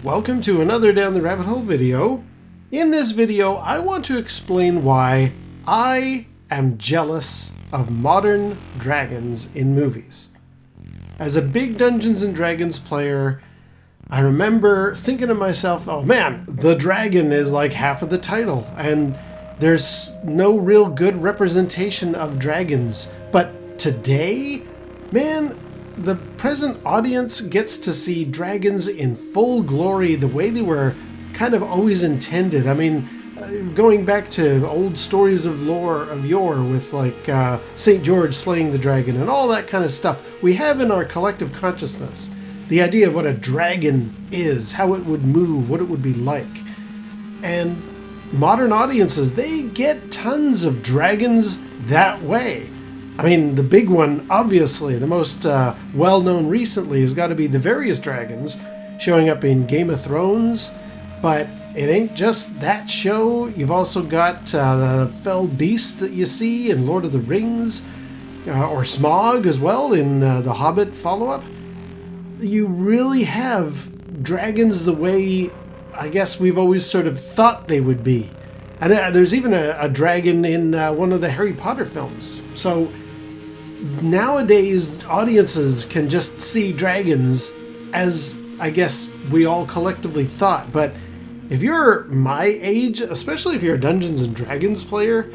Welcome to another Down the Rabbit Hole video. In this video, I want to explain why I am jealous of modern dragons in movies. As a big Dungeons & Dragons player, I remember thinking to myself, oh man, the dragon is like half of the title, and there's no real good representation of dragons. But today, man, the present audience gets to see dragons in full glory the way they were kind of always intended. I mean, going back to old stories of lore of yore with like St. George slaying the dragon and all that kind of stuff, we have in our collective consciousness the idea of what a dragon is, how it would move, what it would be like. And modern audiences, they get tons of dragons that way. I mean, the big one, obviously, the most well-known recently has got to be the various dragons showing up in Game of Thrones, but it ain't just that show. You've also got the fell beast that you see in Lord of the Rings, or Smaug as well in the Hobbit follow-up. You really have dragons the way I guess we've always sort of thought they would be. And there's even a dragon in one of the Harry Potter films. So nowadays, audiences can just see dragons as, I guess, we all collectively thought. But if you're my age, especially if you're a Dungeons & Dragons player,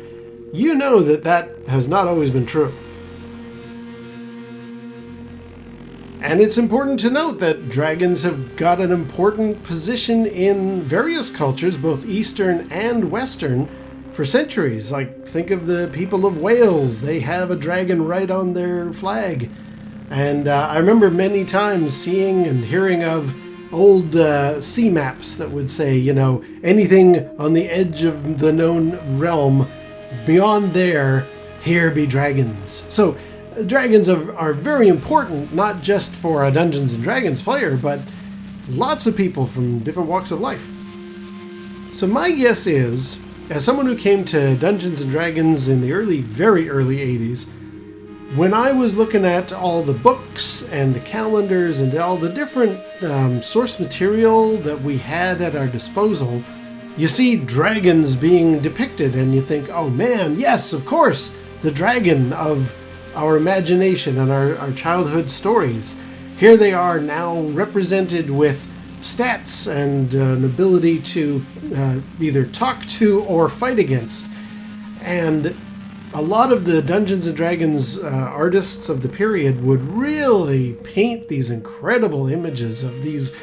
you know that that has not always been true. And it's important to note that dragons have got an important position in various cultures, both Eastern and Western, for centuries. Like, think of the people of Wales. They have a dragon right on their flag. And I remember many times seeing and hearing of old sea maps that would say, you know, anything on the edge of the known realm, beyond there, here be dragons. So dragons are very important, not just for a Dungeons & Dragons player, but lots of people from different walks of life. So my guess is, as someone who came to Dungeons & Dragons in the very early 80s, when I was looking at all the books and the calendars and all the different source material that we had at our disposal, you see dragons being depicted and you think, oh man, yes, of course, the dragon of our imagination and our childhood stories. Here they are now represented with stats and an ability to either talk to or fight against. And a lot of the Dungeons & Dragons artists of the period would really paint these incredible images of these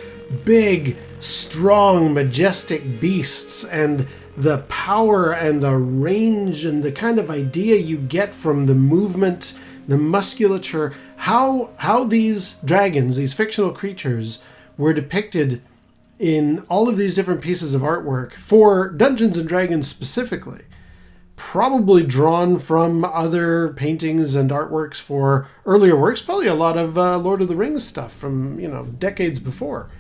big, strong, majestic beasts, and the power and the range and the kind of idea you get from the movement, the musculature, how these dragons, these fictional creatures, were depicted in all of these different pieces of artwork for Dungeons & Dragons specifically. Probably drawn from other paintings and artworks for earlier works, probably a lot of Lord of the Rings stuff from, you know, decades before.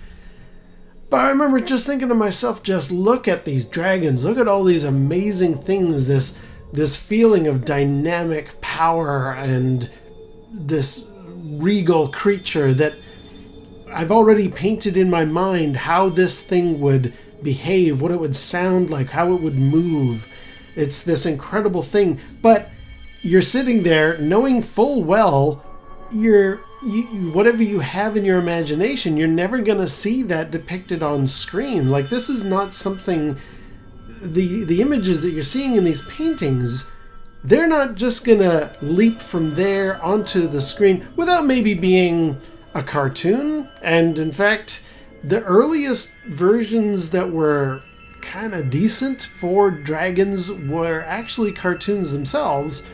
But I remember just thinking to myself, just look at these dragons, look at all these amazing things, this feeling of dynamic power and this regal creature that I've already painted in my mind how this thing would behave, what it would sound like, how it would move. It's this incredible thing, but you're sitting there knowing full well whatever you have in your imagination, you're never going to see that depicted on screen. Like, this is not something, the images that you're seeing in these paintings, they're not just going to leap from there onto the screen without maybe being a cartoon. And in fact, the earliest versions that were kind of decent for dragons were actually cartoons themselves.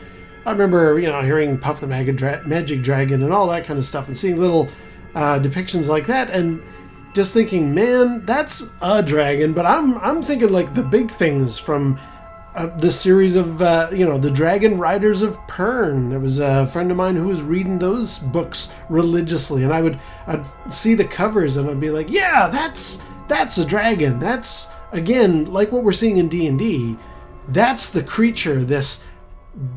I remember, you know, hearing Puff the Magic Dragon and all that kind of stuff and seeing little depictions like that and just thinking, man, that's a dragon. But I'm thinking like the big things from this series of, you know, the Dragon Riders of Pern. There was a friend of mine who was reading those books religiously, and I'd see the covers and I'd be like, yeah, that's a dragon. That's, again, like what we're seeing in D&D. That's the creature, this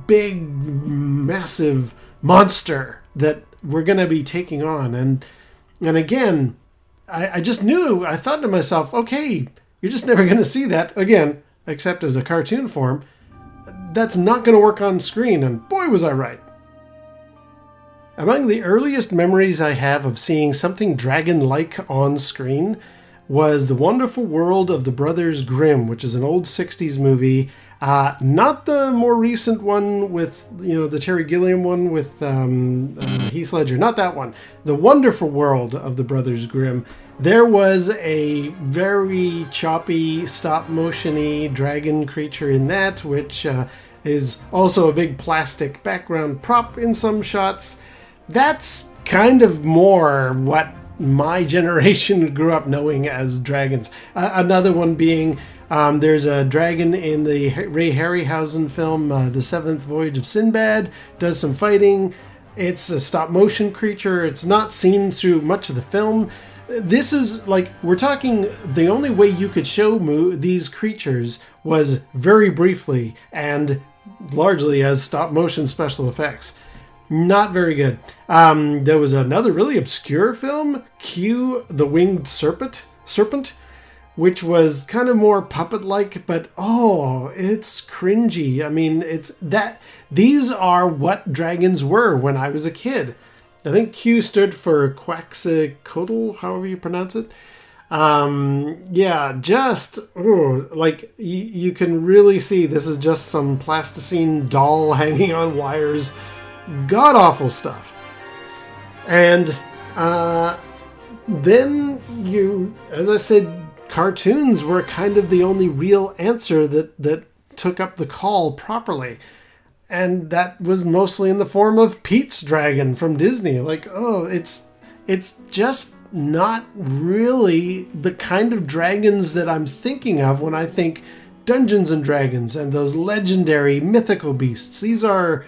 big, massive monster that we're going to be taking on. And again, I just knew, I thought to myself, okay, you're just never going to see that again, except as a cartoon form. That's not going to work on screen, and boy was I right. Among the earliest memories I have of seeing something dragon-like on screen was The Wonderful World of the Brothers Grimm, which is an old 60s movie. Not the more recent one with, the Terry Gilliam one with Heath Ledger. Not that one. The Wonderful World of the Brothers Grimm. There was a very choppy, stop-motion-y dragon creature in that, which is also a big plastic background prop in some shots. That's kind of more what my generation grew up knowing as dragons. Another one being, there's a dragon in the Ray Harryhausen film, The Seventh Voyage of Sinbad, does some fighting. It's a stop-motion creature. It's not seen through much of the film. This is like, we're talking, the only way you could show these creatures was very briefly and largely as stop-motion special effects. Not very good. There was another really obscure film, Q, the Winged Serpent, which was kind of more puppet-like, but it's cringy. I mean, these are what dragons were when I was a kid. I think Q stood for Quetzalcoatl, however you pronounce it. You can really see this is just some plasticine doll hanging on wires. God-awful stuff. And then as I said, cartoons were kind of the only real answer that took up the call properly. And that was mostly in the form of Pete's Dragon from Disney. It's just not really the kind of dragons that I'm thinking of when I think Dungeons and Dragons and those legendary mythical beasts. These are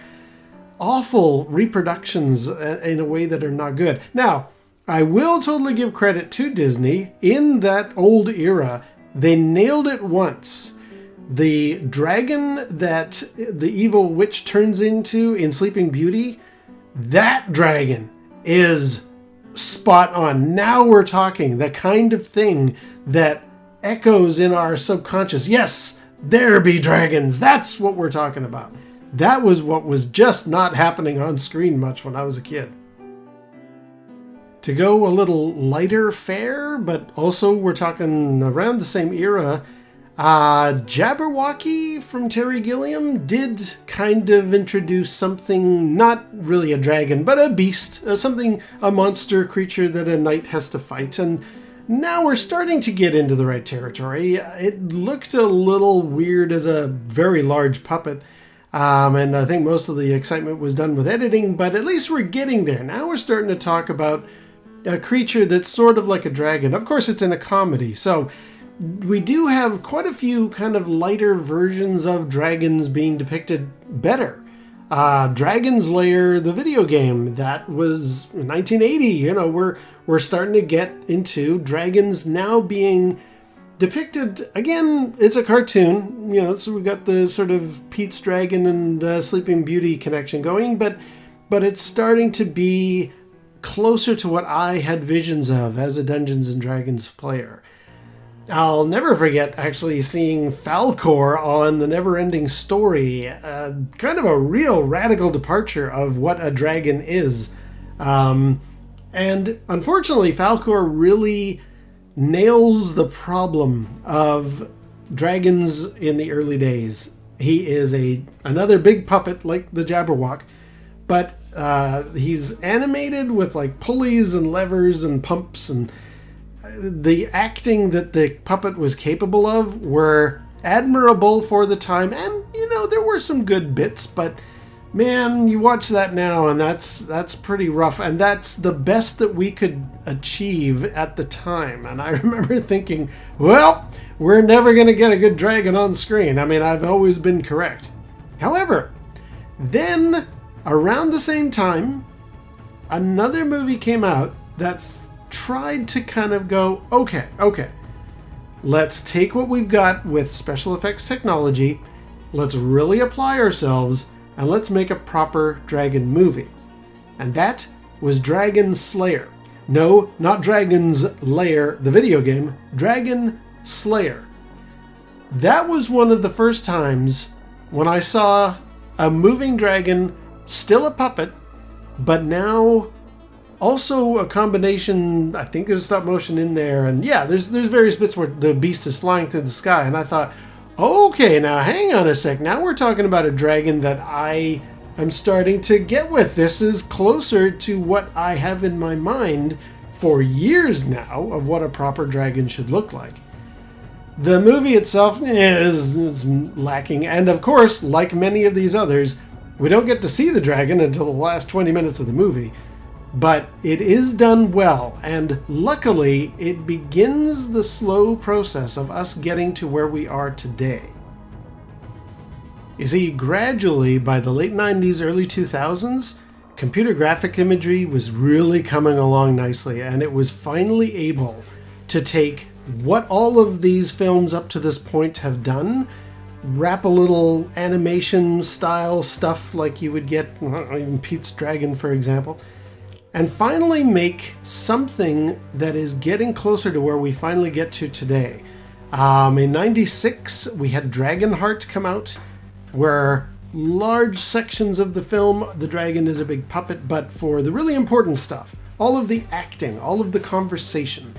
awful reproductions in a way that are not good. Now, I will totally give credit to Disney. In that old era, they nailed it once. The dragon that the evil witch turns into in Sleeping Beauty, that dragon is spot on. Now we're talking the kind of thing that echoes in our subconscious. Yes, there be dragons. That's what we're talking about. That was what was just not happening on screen much when I was a kid. To go a little lighter fare, but also we're talking around the same era, Jabberwocky from Terry Gilliam did kind of introduce something, not really a dragon, but a beast, a monster creature that a knight has to fight. And now we're starting to get into the right territory. It looked a little weird as a very large puppet. And I think most of the excitement was done with editing, but at least we're getting there. Now we're starting to talk about a creature that's sort of like a dragon. Of course, it's in a comedy, so we do have quite a few kind of lighter versions of dragons being depicted better. Dragon's Lair, the video game, that was 1980. We're starting to get into dragons now being depicted. Again, it's a cartoon, so we've got the sort of Pete's Dragon and Sleeping Beauty connection going, but it's starting to be closer to what I had visions of as a Dungeons and Dragons player. I'll never forget actually seeing Falkor on The Never-Ending Story, kind of a real radical departure of what a dragon is. And unfortunately, Falkor really nails the problem of dragons in the early days. He is another big puppet like the Jabberwock, but he's animated with like pulleys and levers and pumps, and the acting that the puppet was capable of were admirable for the time, and there were some good bits, but man, you watch that now and that's pretty rough, and that's the best that we could achieve at the time. And I remember thinking, well, we're never going to get a good dragon on screen. I mean, I've always been correct. However, then around the same time, another movie came out that tried to kind of go, okay, let's take what we've got with special effects technology, let's really apply ourselves, and let's make a proper dragon movie. And that was Dragon Slayer, No, not Dragon's Lair, the video game, Dragon Slayer. That was one of the first times when I saw a moving dragon, still a puppet, but now also a combination, I think there's stop motion in there, and yeah, there's various bits where the beast is flying through the sky, and I thought, okay, now hang on a sec, now we're talking about a dragon that I am starting to get with. This is closer to what I have in my mind for years now of what a proper dragon should look like. The movie itself is lacking, and of course, like many of these others, we don't get to see the dragon until the last 20 minutes of the movie. But it is done well, and luckily, it begins the slow process of us getting to where we are today. You see, gradually, by the late 90s, early 2000s, computer graphic imagery was really coming along nicely, and it was finally able to take what all of these films up to this point have done, wrap a little animation style stuff like you would get, even Pete's Dragon, for example, and finally make something that is getting closer to where we finally get to today. In 96, we had Dragonheart come out, where large sections of the film, the dragon is a big puppet, but for the really important stuff, all of the acting, all of the conversation,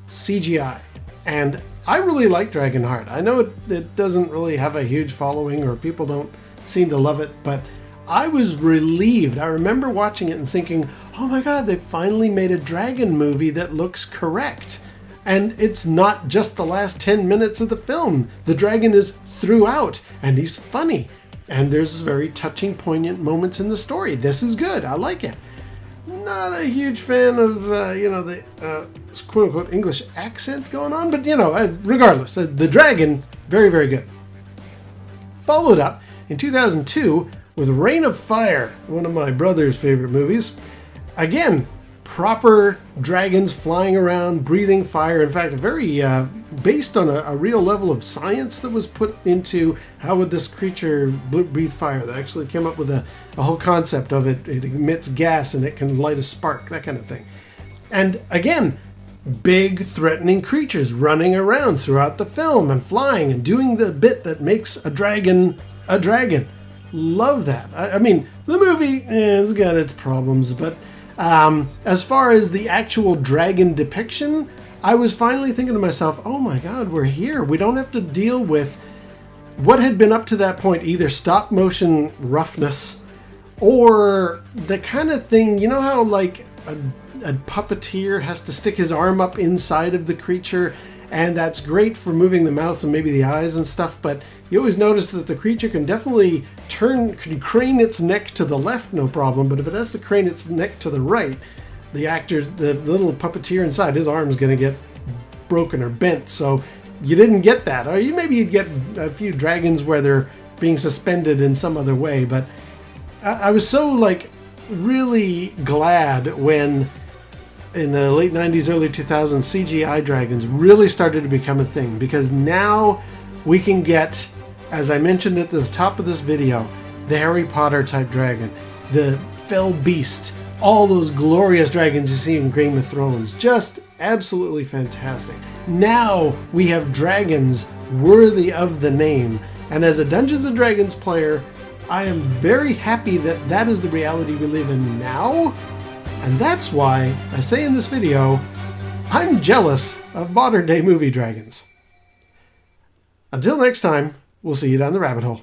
CGI. And I really like Dragonheart. I know it doesn't really have a huge following, or people don't seem to love it, but I was relieved. I remember watching it and thinking, oh my god, they finally made a dragon movie that looks correct. And it's not just the last 10 minutes of the film. The dragon is throughout, and he's funny. And there's very touching, poignant moments in the story. This is good. I like it. Not a huge fan of, the quote-unquote English accent going on, but, regardless, the dragon, very, very good. Followed up in 2002 with Reign of Fire, one of my brother's favorite movies. Again, proper dragons flying around, breathing fire. In fact, very based on a real level of science that was put into how would this creature breathe fire. They actually came up with a whole concept of it. It emits gas and it can light a spark, that kind of thing. And again, big threatening creatures running around throughout the film and flying and doing the bit that makes a dragon a dragon. Love that. I mean, the movie has got its problems, but as far as the actual dragon depiction, I was finally thinking to myself, oh my god, we're here. We don't have to deal with what had been up to that point, either stop motion roughness or the kind of thing, you know how like a puppeteer has to stick his arm up inside of the creature, and that's great for moving the mouth and maybe the eyes and stuff, but you always notice that the creature can definitely can crane its neck to the left, no problem, but if it has to crane its neck to the right, the little puppeteer inside, his arm's going to get broken or bent, so you didn't get that. Or maybe you'd get a few dragons where they're being suspended in some other way, but I was so, really glad when in the late 90s, early 2000s, CGI dragons really started to become a thing, because now we can get, as I mentioned at the top of this video, the Harry Potter type dragon, the fell beast, all those glorious dragons you see in Game of Thrones. Just absolutely fantastic. Now we have dragons worthy of the name, and as a Dungeons & Dragons player, I am very happy that that is the reality we live in now, and that's why I say in this video, I'm jealous of modern day movie dragons. Until next time, we'll see you down the rabbit hole.